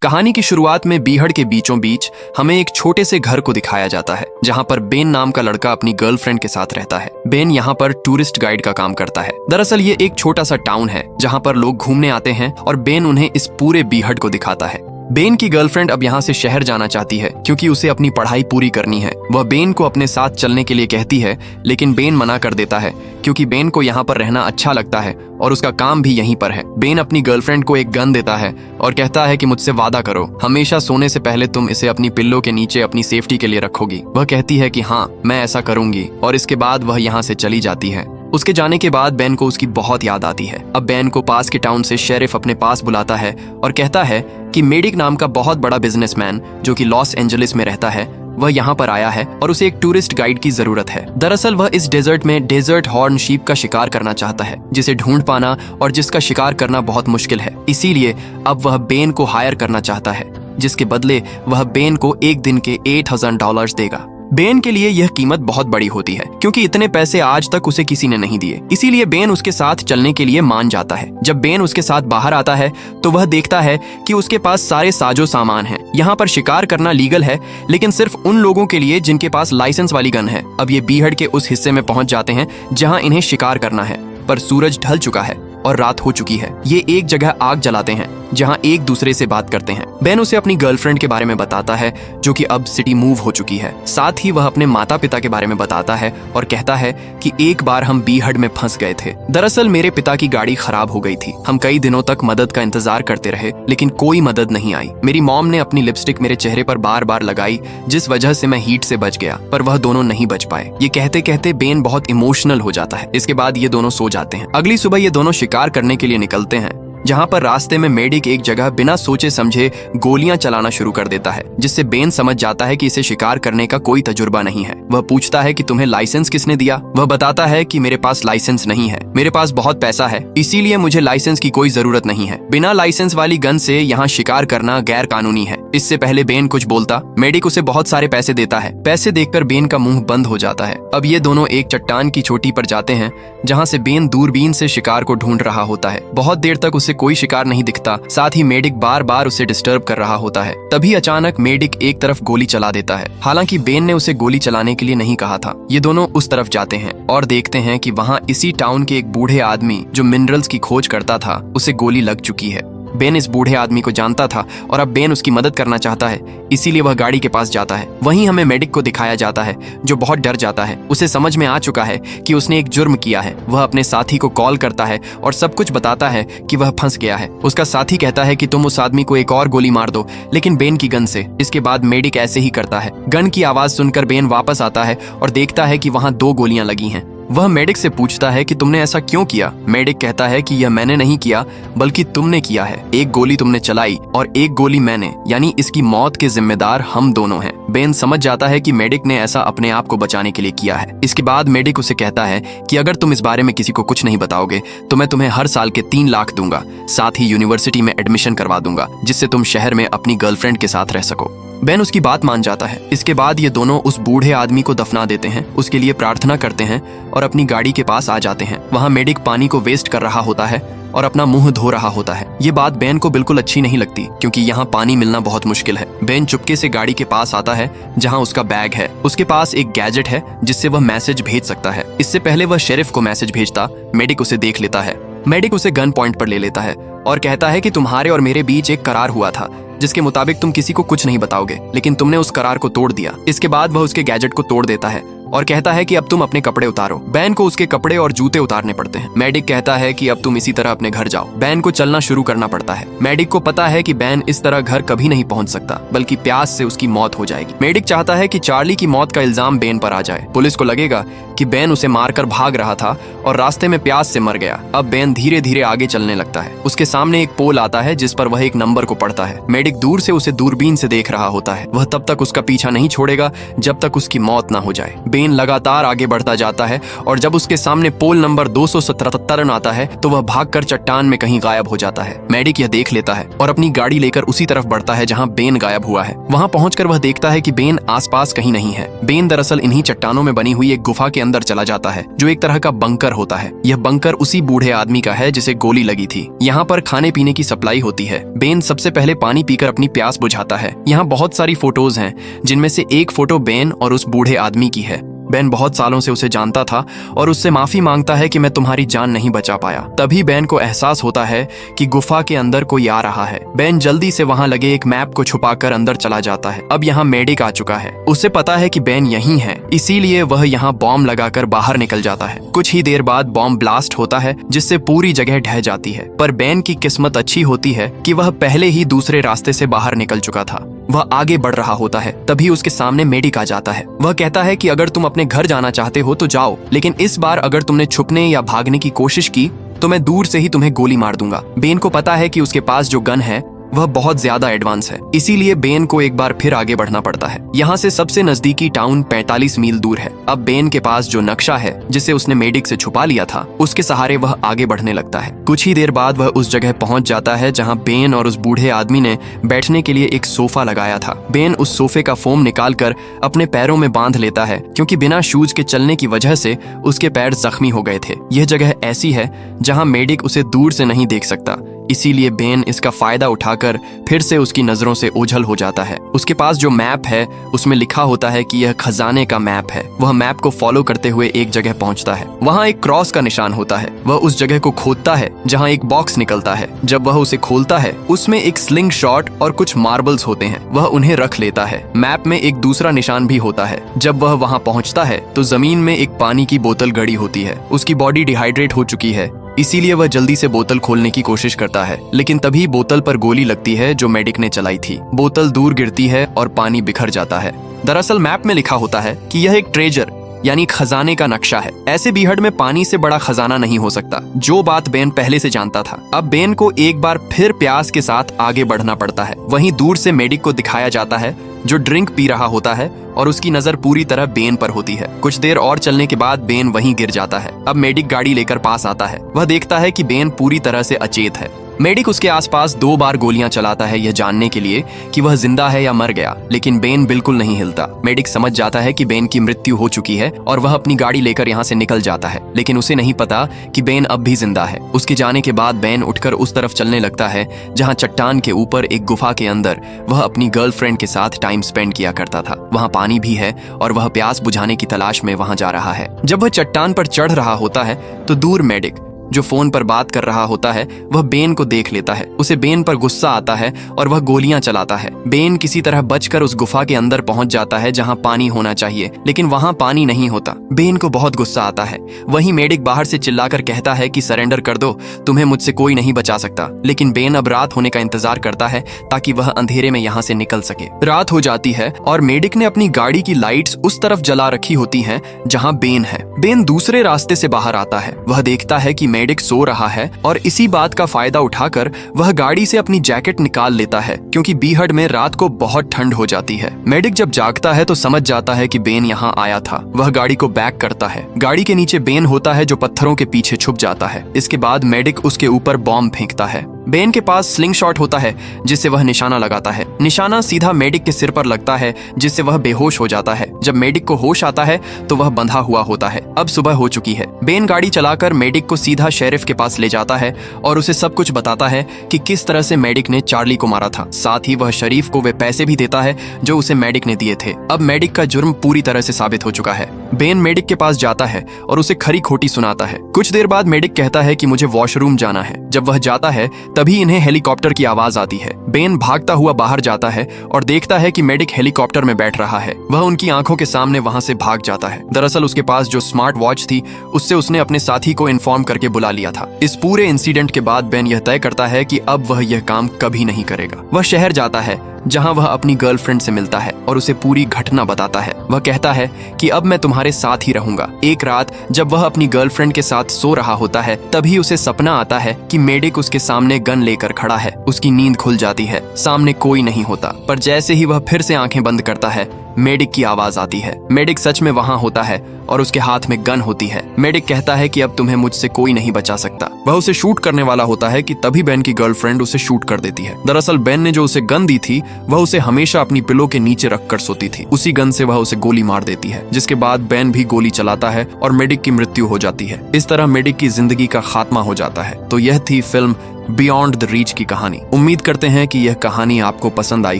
कहानी की शुरुआत में बीहड़ के बीचों बीच हमें एक छोटे से घर को दिखाया जाता है जहां पर बेन नाम का लड़का अपनी गर्लफ्रेंड के साथ रहता है। बेन यहाँ पर टूरिस्ट गाइड का काम करता है। दरअसल ये एक छोटा सा टाउन है जहां पर लोग घूमने आते हैं और बेन उन्हें इस पूरे बीहड़ को दिखाता है। बेन की गर्लफ्रेंड अब यहाँ से शहर जाना चाहती है क्योंकि उसे अपनी पढ़ाई पूरी करनी है। वह बेन को अपने साथ चलने के लिए कहती है, लेकिन बेन मना कर देता है क्योंकि बेन को यहाँ पर रहना अच्छा लगता है और उसका काम भी यहीं पर है। बेन अपनी गर्लफ्रेंड को एक गन देता है और कहता है कि मुझसे वादा करो, हमेशा सोने से पहले तुम इसे अपनी पिल्लो के नीचे अपनी सेफ्टी के लिए रखोगी। वह कहती है कि हाँ, मैं ऐसा करूंगी और इसके बाद वह यहाँ से चली जाती है। उसके जाने के बाद बेन को उसकी बहुत याद आती है। अब बेन को पास के टाउन से शेरिफ अपने पास बुलाता है और कहता है कि मेडिक नाम का बहुत बड़ा बिजनेसमैन जो कि लॉस एंजलिस में रहता है, वह यहाँ पर आया है और उसे एक टूरिस्ट गाइड की जरूरत है। दरअसल वह इस डेजर्ट में डेजर्ट हॉर्न शीप का शिकार करना चाहता है, जिसे ढूंढ पाना और जिसका शिकार करना बहुत मुश्किल है। इसीलिए अब वह बेन को हायर करना चाहता है, जिसके बदले वह बेन को एक दिन के $8,000 देगा। बेन के लिए यह कीमत बहुत बड़ी होती है क्योंकि इतने पैसे आज तक उसे किसी ने नहीं दिए। इसीलिए बेन उसके साथ चलने के लिए मान जाता है। जब बेन उसके साथ बाहर आता है तो वह देखता है कि उसके पास सारे साजो सामान हैं। यहाँ पर शिकार करना लीगल है, लेकिन सिर्फ उन लोगों के लिए जिनके पास लाइसेंस वाली गन है। अब ये बीहड़ के उस हिस्से में पहुंच जाते हैं जहाँ इन्हें शिकार करना है, पर सूरज ढल चुका है और रात हो चुकी है। ये एक जगह आग जलाते हैं जहां एक दूसरे से बात करते हैं। बेन उसे अपनी गर्लफ्रेंड के बारे में बताता है जो कि अब सिटी मूव हो चुकी है। साथ ही वह अपने माता पिता के बारे में बताता है और कहता है कि एक बार हम बीहड़ में फंस गए थे। दरअसल मेरे पिता की गाड़ी खराब हो गई थी। हम कई दिनों तक मदद का इंतजार करते रहे, लेकिन कोई मदद नहीं आई। मेरी मॉम ने अपनी लिपस्टिक मेरे चेहरे पर बार बार लगाई, जिस वजह से मैं हीट से बच गया, पर वह दोनों नहीं बच पाए। ये कहते कहते बेन बहुत इमोशनल हो जाता है। इसके बाद ये दोनों सो जाते हैं। अगली सुबह ये दोनों शिकार करने के लिए निकलते हैं, जहां पर रास्ते में मेडिक एक जगह बिना सोचे समझे गोलियां चलाना शुरू कर देता है, जिससे बेन समझ जाता है कि इसे शिकार करने का कोई तजुर्बा नहीं है। वह पूछता है कि तुम्हें लाइसेंस किसने दिया? वह बताता है कि मेरे पास लाइसेंस नहीं है, मेरे पास बहुत पैसा है, इसीलिए मुझे लाइसेंस की कोई जरूरत नहीं है। बिना लाइसेंस वाली गन से यहाँ शिकार करना गैर कानूनी है। इससे पहले बेन कुछ बोलता, मेडिक उसे बहुत सारे पैसे देता है। पैसे देखकर बेन का मुंह बंद हो जाता है। अब ये दोनों एक चट्टान की चोटी पर जाते हैं जहाँ से बेन दूरबीन से शिकार को ढूंढ रहा होता है। बहुत देर तक उसे कोई शिकार नहीं दिखता। साथ ही मेडिक बार बार उसे डिस्टर्ब कर रहा होता है। तभी अचानक मेडिक एक तरफ गोली चला देता है। हालांकि बेन ने उसे गोली चलाने के लिए नहीं कहा था। ये दोनों उस तरफ जाते हैं और देखते हैं कि वहाँ इसी टाउन के एक बूढ़े आदमी जो मिनरल्स की खोज करता था, उसे गोली लग चुकी है। बेन इस बूढ़े आदमी को जानता था और अब बेन उसकी मदद करना चाहता है, इसीलिए वह गाड़ी के पास जाता है। वहीं हमें मेडिक को दिखाया जाता है जो बहुत डर जाता है। उसे समझ में आ चुका है कि उसने एक जुर्म किया है। वह अपने साथी को कॉल करता है और सब कुछ बताता है कि वह फंस गया है। उसका साथी कहता है कि तुम उस आदमी को एक और गोली मार दो, लेकिन बेन की गन से। इसके बाद मेडिक ऐसे ही करता है। गन की आवाज सुनकर बेन वापस आता है और देखता है कि वहाँ 2 गोलियां लगी हैं। वह मेडिक से पूछता है कि तुमने ऐसा क्यों किया? मेडिक कहता है कि यह मैंने नहीं किया, बल्कि तुमने किया है। एक गोली तुमने चलाई और एक गोली मैंने, यानी इसकी मौत के जिम्मेदार हम दोनों हैं। बेन समझ जाता है कि मेडिक ने ऐसा अपने आप को बचाने के लिए किया है। इसके बाद मेडिक उसे कहता है कि अगर तुम इस बारे में किसी को कुछ नहीं बताओगे तो मैं तुम्हें हर साल के 3 लाख दूंगा। साथ ही यूनिवर्सिटी में एडमिशन करवा दूंगा, जिससे तुम शहर में अपनी गर्लफ्रेंड के साथ रह सको। बेन उसकी बात मान जाता है। इसके बाद ये दोनों उस बूढ़े आदमी को दफना देते हैं, उसके लिए प्रार्थना करते हैं और अपनी गाड़ी के पास आ जाते हैं। वहाँ मेडिक पानी को वेस्ट कर रहा होता है और अपना मुंह धो रहा होता है। ये बात बेन को बिल्कुल अच्छी नहीं लगती क्योंकि यहाँ पानी मिलना बहुत मुश्किल है। बेन चुपके से गाड़ी के पास आता है जहाँ उसका बैग है। उसके पास एक गैजेट है जिससे वह मैसेज भेज सकता है। इससे पहले वह शेरिफ को मैसेज भेजता, मेडिक उसे देख लेता है। मेडिक उसे गन पॉइंट पर ले लेता है और कहता है कि तुम्हारे और मेरे बीच एक करार हुआ था जिसके मुताबिक तुम किसी को कुछ नहीं बताओगे, लेकिन तुमने उस करार को तोड़ दिया। इसके बाद वह उसके गैजेट को तोड़ देता है और कहता है कि अब तुम अपने कपड़े उतारो। बेन को उसके कपड़े और जूते उतारने पड़ते हैं। मेडिक कहता है कि अब तुम इसी तरह अपने घर जाओ। बेन को चलना शुरू करना पड़ता है। मेडिक को पता है कि बेन इस तरह घर कभी नहीं पहुंच सकता, बल्कि प्यास से उसकी मौत हो जाएगी। मेडिक चाहता है कि चार्ली की मौत का इल्जाम बेन पर आ जाए। पुलिस को लगेगा कि बेन उसे मारकर भाग रहा था और रास्ते में प्यास से मर गया। अब बेन धीरे धीरे आगे चलने लगता है। उसके सामने एक पोल आता है जिस पर वह एक नंबर को पढ़ता है। मेडिक दूर से उसे दूरबीन से देख रहा होता है। वह तब तक उसका पीछा नहीं छोड़ेगा जब तक उसकी मौत ना हो जाए। बेन लगातार आगे बढ़ता जाता है और जब उसके सामने पोल नंबर 277 आता है तो वह भागकर चट्टान में कहीं गायब हो जाता है। मेडिक यह देख लेता है और अपनी गाड़ी लेकर उसी तरफ बढ़ता है जहां बेन गायब हुआ है। वहां पहुंचकर वह देखता है कि बेन आसपास कहीं नहीं है। बेन दरअसल इन्हीं चट्टानों में बनी हुई एक गुफा के अंदर चला जाता है, जो एक तरह का बंकर होता है। यह बंकर उसी बूढ़े आदमी का है जिसे गोली लगी थी। यहाँ पर खाने पीने की सप्लाई होती है। बेन सबसे पहले पानी पीकर अपनी प्यास बुझाता है। यहाँ बहुत सारी फोटोज हैं, जिनमें से एक फोटो बेन और उस बूढ़े आदमी की है। बेन बहुत सालों से उसे जानता था और उससे माफी मांगता है कि मैं तुम्हारी जान नहीं बचा पाया। तभी बेन को एहसास होता है कि गुफा के अंदर कोई आ रहा है। बेन जल्दी से वहां लगे एक मैप को छुपाकर अंदर चला जाता है। अब यहाँ मेडिक आ चुका है। उसे पता है कि बेन यहीं है, इसीलिए वह यहाँ बॉम्ब लगाकर बाहर निकल जाता है। कुछ ही देर बाद बॉम्ब ब्लास्ट होता है, जिससे पूरी जगह ढह जाती है। पर बेन की किस्मत अच्छी होती है कि वह पहले ही दूसरे रास्ते से बाहर निकल चुका था। वह आगे बढ़ रहा होता है, तभी उसके सामने मेडिक आ जाता है। वह कहता है कि अगर तुम अपने घर जाना चाहते हो तो जाओ, लेकिन इस बार अगर तुमने छुपने या भागने की कोशिश की तो मैं दूर से ही तुम्हें गोली मार दूंगा। बेन को पता है कि उसके पास जो गन है वह बहुत ज्यादा एडवांस है, इसीलिए बेन को एक बार फिर आगे बढ़ना पड़ता है। यहाँ से सबसे नजदीकी टाउन 45 मील दूर है। अब बेन के पास जो नक्शा है जिसे उसने मेडिक से छुपा लिया था, उसके सहारे वह आगे बढ़ने लगता है। कुछ ही देर बाद वह उस जगह पहुंच जाता है जहाँ बेन और उस बूढ़े आदमी ने बैठने के लिए एक सोफा लगाया था। बेन उस सोफे का फोम निकालकर अपने पैरों में बांध लेता है, क्योंकि बिना शूज के चलने की वजह से उसके पैर जख्मी हो गए थे। यह जगह ऐसी है जहाँ मेडिक उसे दूर से नहीं देख सकता, इसीलिए बेन इसका फायदा उठाकर फिर से उसकी नजरों से ओझल हो जाता है। उसके पास जो मैप है उसमें लिखा होता है कि यह खजाने का मैप है। वह मैप को फॉलो करते हुए एक जगह पहुंचता है। वहां एक क्रॉस का निशान होता है। वह उस जगह को खोदता है जहां एक बॉक्स निकलता है। जब वह उसे खोलता है, उसमें एक स्लिंग शॉट और कुछ मार्बल्स होते हैं। वह उन्हें रख लेता है। मैप में एक दूसरा निशान भी होता है। जब वह वहां पहुंचता है तो जमीन में एक पानी की बोतल गड़ी होती है। उसकी बॉडी डिहाइड्रेट हो चुकी है, इसीलिए वह जल्दी से बोतल खोलने की कोशिश करता है, लेकिन तभी बोतल पर गोली लगती है जो मेडिक ने चलाई थी। बोतल दूर गिरती है और पानी बिखर जाता है। दरअसल मैप में लिखा होता है कि यह एक ट्रेजर यानी खजाने का नक्शा है। ऐसे बीहड़ में पानी से बड़ा खजाना नहीं हो सकता, जो बात बेन पहले से जानता था। अब बेन को एक बार फिर प्यास के साथ आगे बढ़ना पड़ता है। वहीं दूर से मेडिक को दिखाया जाता है जो ड्रिंक पी रहा होता है और उसकी नजर पूरी तरह बेन पर होती है। कुछ देर और चलने के बाद बेन वहीं गिर जाता है। अब मेडिक गाड़ी लेकर पास आता है। वह देखता है कि बेन पूरी तरह से अचेत है। मेडिक उसके आसपास 2 बार गोलियां चलाता है यह जानने के लिए कि वह जिंदा है या मर गया, लेकिन बेन बिल्कुल नहीं हिलता। मेडिक समझ जाता है कि बेन की मृत्यु हो चुकी है और वह अपनी गाड़ी लेकर यहाँ से निकल जाता है, लेकिन उसे नहीं पता कि बेन अब भी जिंदा है। उसके जाने के बाद बेन उठकर उस तरफ चलने लगता है जहाँ चट्टान के ऊपर एक गुफा के अंदर वह अपनी गर्लफ्रेंड के साथ टाइम स्पेंड किया करता था। वहाँ पानी भी है और वह प्यास बुझाने की तलाश में वहाँ जा रहा है। जब वह चट्टान पर चढ़ रहा होता है तो दूर मेडिक जो फोन पर बात कर रहा होता है वह बेन को देख लेता है। उसे बेन पर गुस्सा आता है और वह गोलियां चलाता है। बेन किसी तरह बचकर उस गुफा के अंदर पहुंच जाता है जहां पानी होना चाहिए, लेकिन वहां पानी नहीं होता। बेन को बहुत गुस्सा आता है। वहीं मेडिक बाहर से चिल्लाकर कहता है कि सरेंडर कर दो, तुम्हें मुझसे कोई नहीं बचा सकता। लेकिन बेन अब रात होने का इंतजार करता है ताकि वह अंधेरे में यहाँ से निकल सके। रात हो जाती है और मेडिक ने अपनी गाड़ी की लाइट्स उस तरफ जला रखी होती हैं जहां बेन है। बेन दूसरे रास्ते से बाहर आता है। वह देखता है कि मेडिक सो रहा है और इसी बात का फायदा उठाकर वह गाड़ी से अपनी जैकेट निकाल लेता है, क्योंकि बीहड़ में रात को बहुत ठंड हो जाती है। मेडिक जब जागता है तो समझ जाता है कि बेन यहाँ आया था। वह गाड़ी को बैक करता है। गाड़ी के नीचे बेन होता है जो पत्थरों के पीछे छुप जाता है। इसके बाद मेडिक उसके ऊपर बॉम्ब फेंकता है। बेन के पास स्लिंग शॉट होता है जिससे वह निशाना लगाता है। निशाना सीधा मेडिक के सिर पर लगता है जिससे वह बेहोश हो जाता है। जब मेडिक को होश आता है तो वह बंधा हुआ होता है। अब सुबह हो चुकी है। बेन गाड़ी चलाकर मेडिक को सीधा शेरिफ के पास ले जाता है और उसे सब कुछ बताता है कि किस तरह से मेडिक ने चार्ली को मारा था। साथ ही वह शरीफ को वे पैसे भी देता है जो उसे मेडिक ने दिए थे। अब मेडिक का जुर्म पूरी तरह से साबित हो चुका है। बेन मेडिक के पास जाता है और उसे खरी खोटी सुनाता है। कुछ देर बाद मेडिक कहता है कि मुझे वॉशरूम जाना है। जब वह जाता है तभी इन्हें हेलीकॉप्टर की आवाज आती है। बेन भागता हुआ बाहर जाता है और देखता है कि मेडिक हेलीकॉप्टर में बैठ रहा है। वह उनकी आंखों के सामने वहां से भाग जाता है। दरअसल उसके पास जो स्मार्ट वॉच थी उससे उसने अपने साथी को इन्फॉर्म करके बुला लिया था। इस पूरे इंसिडेंट के बाद बेन यह तय करता है कि अब वह यह काम कभी नहीं करेगा। वह शहर जाता है जहां वह अपनी गर्लफ्रेंड से मिलता है और उसे पूरी घटना बताता है। वह कहता है कि अब मैं तुम्हारे साथ ही रहूंगा। एक रात जब वह अपनी गर्लफ्रेंड के साथ सो रहा होता है तभी उसे सपना आता है कि मेडिक उसके सामने गन लेकर खड़ा है। उसकी नींद खुल जाती है। सामने कोई नहीं होता, पर जैसे ही वह फिर से आंखें बंद करता है मेडिक की आवाज आती है। मेडिक सच में वहां होता है और उसके हाथ में गन होती है। मेडिक कहता है कि अब तुम्हें मुझसे कोई नहीं बचा सकता। वह उसे शूट करने वाला होता है कि तभी बेन की गर्लफ्रेंड उसे शूट कर देती है। दरअसल बेन ने जो उसे गन दी थी वह उसे हमेशा अपनी पिलो के नीचे रखकर सोती थी। उसी गन से वह उसे गोली मार देती है, जिसके बाद बेन भी गोली चलाता है और मेडिक की मृत्यु हो जाती है। इस तरह मेडिक की जिंदगी का खात्मा हो जाता है। तो यह थी फिल्म बियॉन्ड द रीच की कहानी। उम्मीद करते हैं कि यह कहानी आपको पसंद आई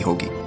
होगी।